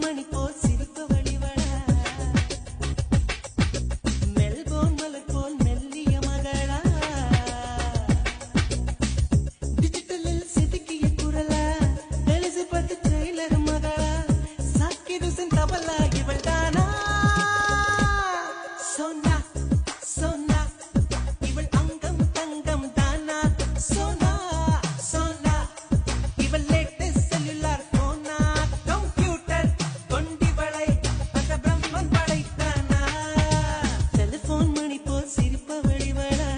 மணி போல் சிரிப்பு வழிவடா மெல்போன் மலர் போல் மெல்லிய மகளா டிஜிட்டலில் செதுக்கிய குரலா எலிசபெத் டெய்லர் மகளா சாக்கிர் ஹுசைன் தபலா இவள் தானா சோனா சோனா இவள் அங்கம் தங்கம் தானா சோனா சோனா இவள் லேட்டஸ்ட் செல்லுலார் போனா கம்ப்யூட்டர் கொண்டிவளை அந்த பிரம்மன் படைத்தானா டெலிபோன் மணி போல் சிரிப்பவள் இவளா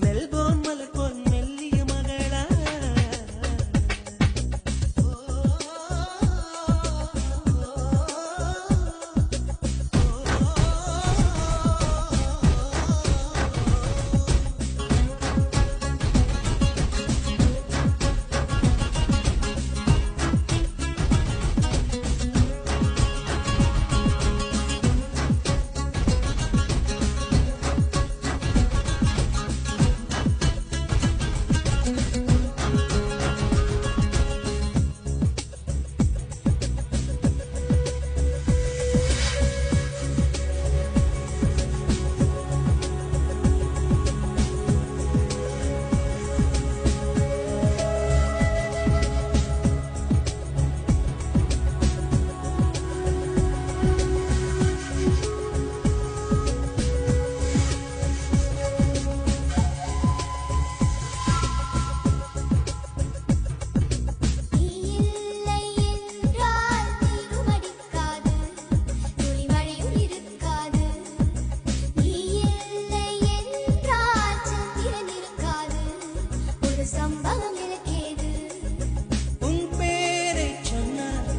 மெல்போன் மலர் போல் மெல்லிய மகளா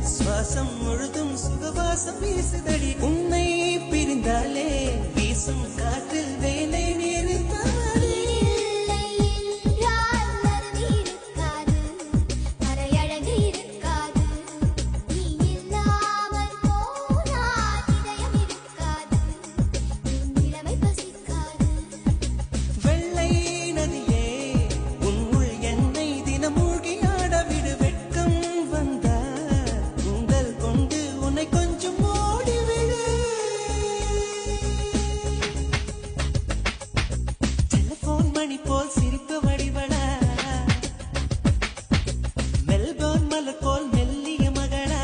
சுவாசம் முழுதும் சுகவாசம் வீசுதடி உன்னை பிரிந்தாலே வீசும் காற்றில் வேலை நிறுத்தவடி வெள்ளை நதியே உன் உள் என்னை தினம் மூழ்கி ஆட விடு வெட்கம் வந்தா உங்கள் கொண்டு உன்னை கொஞ்சம் ஓடிவிடு டெலிபோன் மணி போல் சிரிப்பு வடிவடா மெல்போன் மலர் போல் மெல்லிய மகளா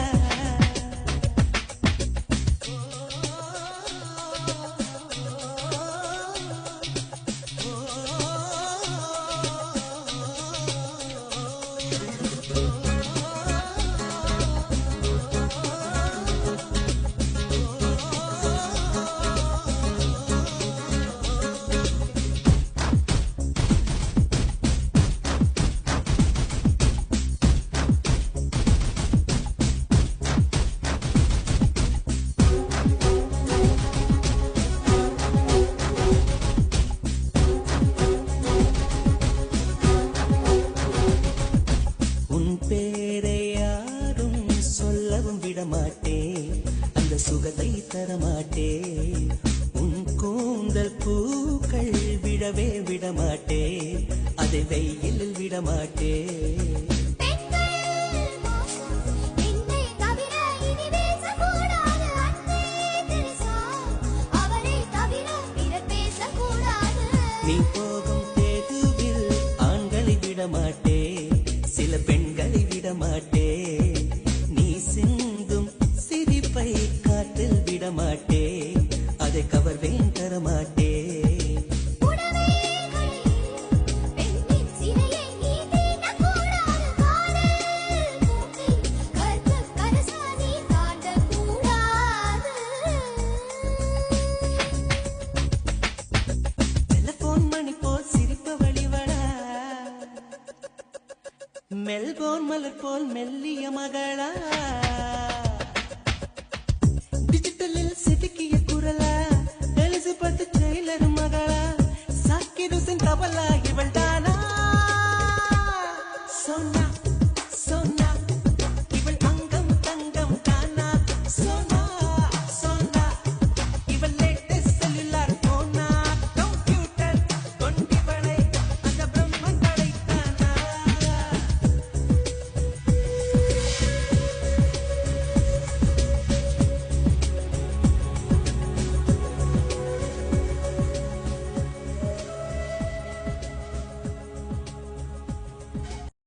உன் பேரை யாரும் சொல்லவும் விடமாட்டேன் அந்த சுகத்தை தரமாட்டேன் உன் கூந்தல் பூக்கள் விடவே விடமாட்டேன் அதை வெயிலில் விடமாட்டேன் நீ போகும் தேதுவில் ஆண்களை விடமாட்டேன் சில பெண்களை விடமாட்டேன் நீ சிந்தும் சிரிப்பை காற்றில் விடமாட்டேன் அதை கவர்வேன் தரமாட்டேன் டெலிபோன் மணி போல் சிரிப்பு வழிவடா மெல்போன் மலர் போல் மெல்லிய மகளா